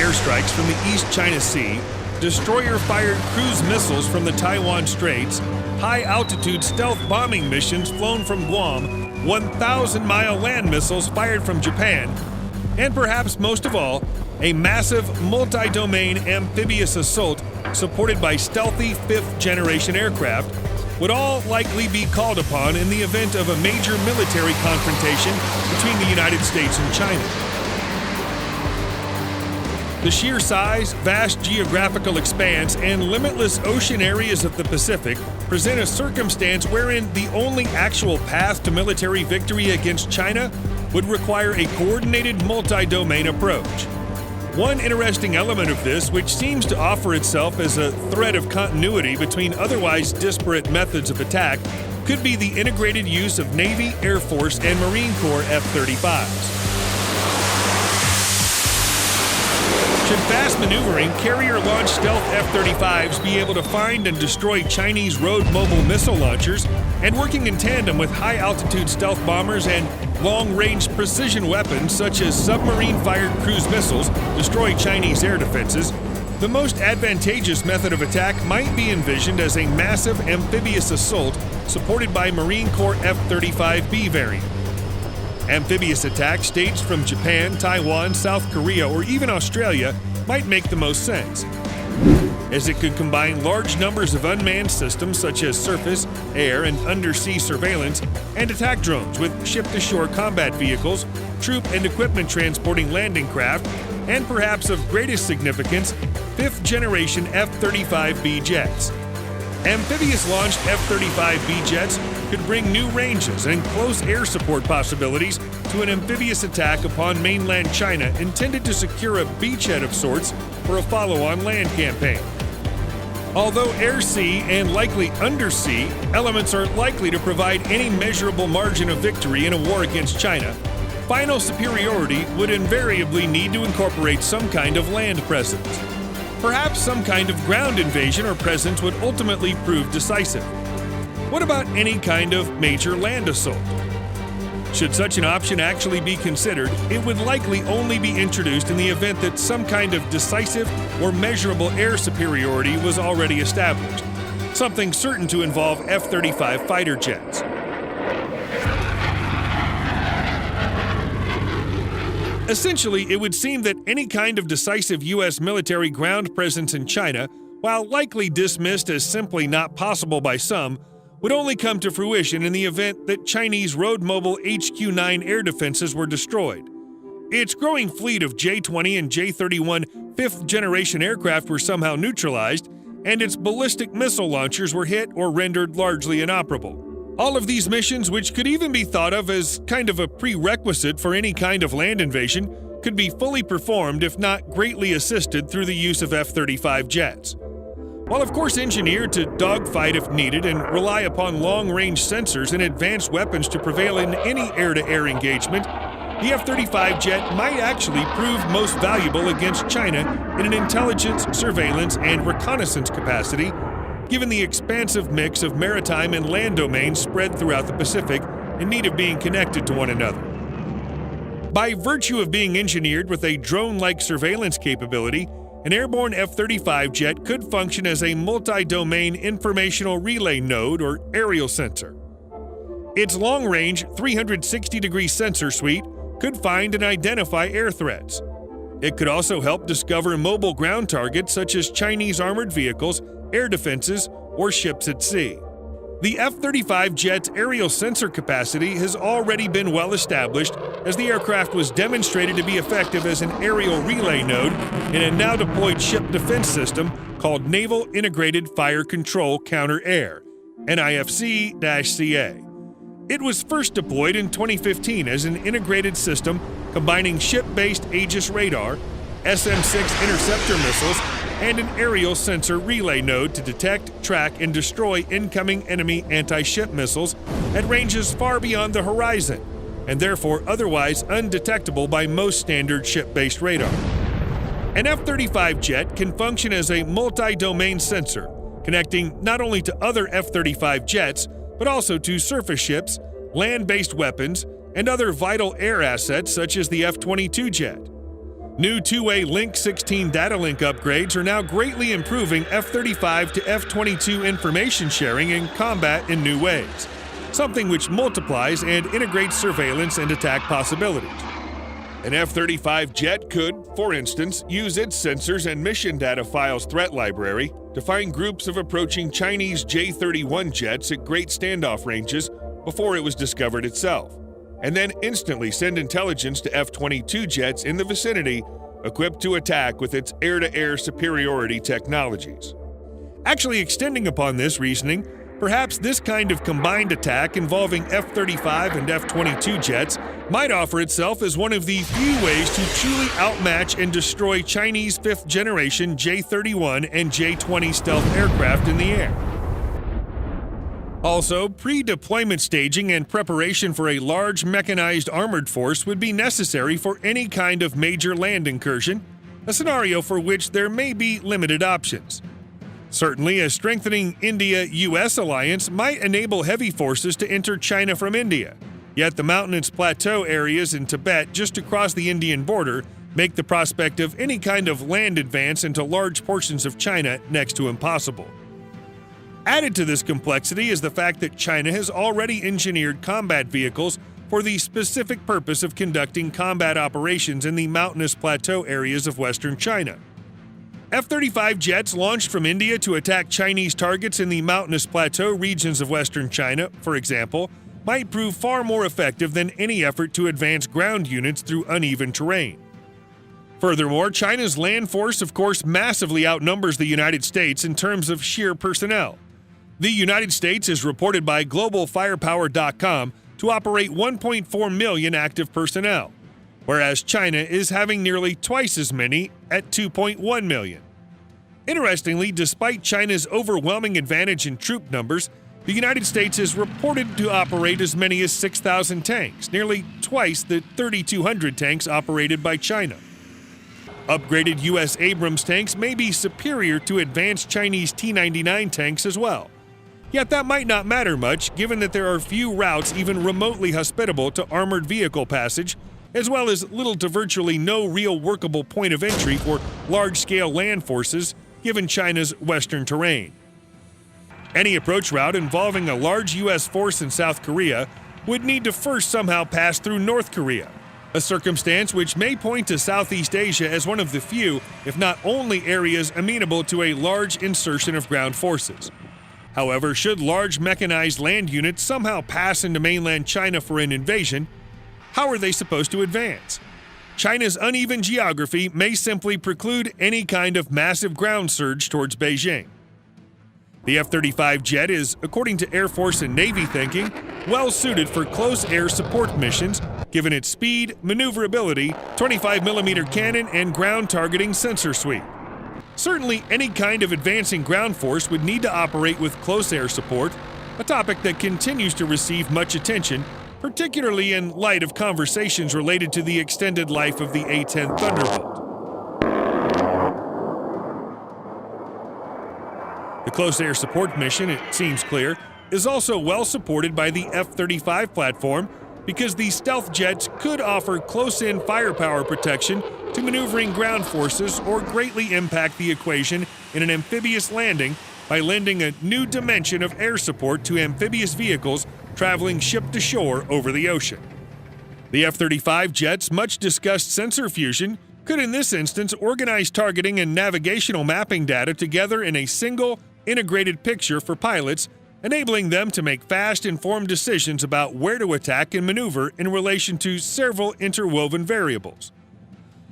airstrikes from the East China Sea, destroyer-fired cruise missiles from the Taiwan Straits, high-altitude stealth bombing missions flown from Guam, 1,000-mile land missiles fired from Japan, and perhaps most of all, a massive multi-domain amphibious assault supported by stealthy fifth-generation aircraft would all likely be called upon in the event of a major military confrontation between the United States and China. The sheer size, vast geographical expanse, and limitless ocean areas of the Pacific present a circumstance wherein the only actual path to military victory against China would require a coordinated multi-domain approach. One interesting element of this, which seems to offer itself as a thread of continuity between otherwise disparate methods of attack, could be the integrated use of Navy, Air Force, and Marine Corps F-35s. Should fast-maneuvering, carrier-launched stealth F-35s be able to find and destroy Chinese road-mobile missile launchers, and working in tandem with high-altitude stealth bombers and long-range precision weapons such as submarine-fired cruise missiles destroy Chinese air defenses, the most advantageous method of attack might be envisioned as a massive amphibious assault supported by Marine Corps F-35B variant. Amphibious attacks staged from Japan, Taiwan, South Korea, or even Australia might make the most sense, as it could combine large numbers of unmanned systems such as surface, air, and undersea surveillance, and attack drones with ship-to-shore combat vehicles, troop and equipment transporting landing craft, and perhaps of greatest significance, fifth-generation F-35B jets. Amphibious-launched F-35B jets could bring new ranges and close air support possibilities to an amphibious attack upon mainland China intended to secure a beachhead of sorts for a follow-on land campaign. Although air-sea and likely undersea elements are likely to provide any measurable margin of victory in a war against China, final superiority would invariably need to incorporate some kind of land presence. Perhaps some kind of ground invasion or presence would ultimately prove decisive. What about any kind of major land assault? Should such an option actually be considered, it would likely only be introduced in the event that some kind of decisive or measurable air superiority was already established, something certain to involve F-35 fighter jets. Essentially, it would seem that any kind of decisive U.S. military ground presence in China, while likely dismissed as simply not possible by some, would only come to fruition in the event that Chinese road-mobile HQ-9 air defenses were destroyed. Its growing fleet of J-20 and J-31 fifth-generation aircraft were somehow neutralized, and its ballistic missile launchers were hit or rendered largely inoperable. All of these missions, which could even be thought of as kind of a prerequisite for any kind of land invasion, could be fully performed if not greatly assisted through the use of F-35 jets. While of course engineered to dogfight if needed and rely upon long-range sensors and advanced weapons to prevail in any air-to-air engagement, the F-35 jet might actually prove most valuable against China in an intelligence, surveillance, and reconnaissance capacity, given the expansive mix of maritime and land domains spread throughout the Pacific in need of being connected to one another. By virtue of being engineered with a drone-like surveillance capability, an airborne F-35 jet could function as a multi-domain informational relay node or aerial sensor. Its long-range 360-degree sensor suite could find and identify air threats. It could also help discover mobile ground targets such as Chinese armored vehicles, air defenses, or ships at sea. The F-35 jet's aerial sensor capacity has already been well established, as the aircraft was demonstrated to be effective as an aerial relay node in a now-deployed ship defense system called Naval Integrated Fire Control Counter-Air, NIFC-CA. It was first deployed in 2015 as an integrated system combining ship-based Aegis radar, SM-6 interceptor missiles, and an aerial sensor relay node to detect, track, and destroy incoming enemy anti-ship missiles at ranges far beyond the horizon, and therefore otherwise undetectable by most standard ship-based radar. An F-35 jet can function as a multi-domain sensor, connecting not only to other F-35 jets, but also to surface ships, land-based weapons, and other vital air assets such as the F-22 jet. New two-way Link 16 data link upgrades are now greatly improving F-35 to F-22 information sharing in combat in new ways, something which multiplies and integrates surveillance and attack possibilities. An F-35 jet could, for instance, use its sensors and mission data files threat library to find groups of approaching Chinese J-31 jets at great standoff ranges before it was discovered itself, and then instantly send intelligence to F-22 jets in the vicinity equipped to attack with its air-to-air superiority technologies. Actually extending upon this reasoning, perhaps this kind of combined attack involving F-35 and F-22 jets might offer itself as one of the few ways to truly outmatch and destroy Chinese 5th-generation J-31 and J-20 stealth aircraft in the air. Also, pre-deployment staging and preparation for a large mechanized armored force would be necessary for any kind of major land incursion, a scenario for which there may be limited options. Certainly, a strengthening India-US alliance might enable heavy forces to enter China from India, yet the mountainous plateau areas in Tibet just across the Indian border make the prospect of any kind of land advance into large portions of China next to impossible. Added to this complexity is the fact that China has already engineered combat vehicles for the specific purpose of conducting combat operations in the mountainous plateau areas of western China. F-35 jets launched from India to attack Chinese targets in the mountainous plateau regions of western China, for example, might prove far more effective than any effort to advance ground units through uneven terrain. Furthermore, China's land force, of course, massively outnumbers the United States in terms of sheer personnel. The United States is reported by GlobalFirepower.com to operate 1.4 million active personnel, whereas China is having nearly twice as many at 2.1 million. Interestingly, despite China's overwhelming advantage in troop numbers, the United States is reported to operate as many as 6,000 tanks, nearly twice the 3,200 tanks operated by China. Upgraded U.S. Abrams tanks may be superior to advanced Chinese T-99 tanks as well. Yet that might not matter much, given that there are few routes even remotely hospitable to armored vehicle passage, as well as little to virtually no real workable point of entry for large-scale land forces, given China's western terrain. Any approach route involving a large U.S. force in South Korea would need to first somehow pass through North Korea, a circumstance which may point to Southeast Asia as one of the few, if not only, areas amenable to a large insertion of ground forces. However, should large mechanized land units somehow pass into mainland China for an invasion, how are they supposed to advance? China's uneven geography may simply preclude any kind of massive ground surge towards Beijing. The F-35 jet is, according to Air Force and Navy thinking, well suited for close air support missions, given its speed, maneuverability, 25mm cannon, and ground targeting sensor suite. Certainly, any kind of advancing ground force would need to operate with close air support, a topic that continues to receive much attention, particularly in light of conversations related to the extended life of the A-10 Thunderbolt. The close air support mission, it seems clear, is also well supported by the F-35 platform because these stealth jets could offer close-in firepower protection to maneuvering ground forces or greatly impact the equation in an amphibious landing by lending a new dimension of air support to amphibious vehicles traveling ship-to-shore over the ocean. The F-35 jet's much-discussed sensor fusion could in this instance organize targeting and navigational mapping data together in a single, integrated picture for pilots, enabling them to make fast, informed decisions about where to attack and maneuver in relation to several interwoven variables.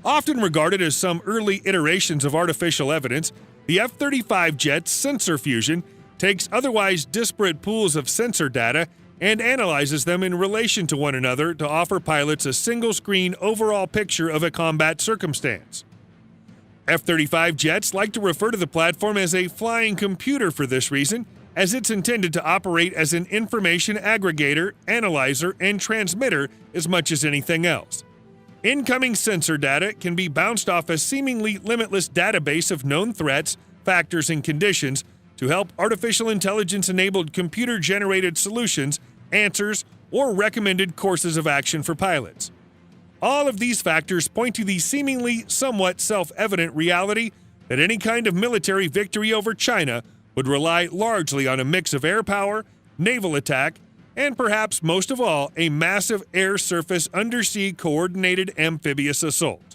Often regarded as some early iterations of artificial evidence, the F-35 jet's sensor fusion takes otherwise disparate pools of sensor data and analyzes them in relation to one another to offer pilots a single-screen overall picture of a combat circumstance. F-35 jets like to refer to the platform as a flying computer for this reason, as it's intended to operate as an information aggregator, analyzer, and transmitter as much as anything else. Incoming sensor data can be bounced off a seemingly limitless database of known threats, factors, and conditions to help artificial intelligence-enabled computer-generated solutions, answers, or recommended courses of action for pilots. All of these factors point to the seemingly somewhat self-evident reality that any kind of military victory over China would rely largely on a mix of air power, naval attack, and perhaps most of all, a massive air-surface undersea coordinated amphibious assault.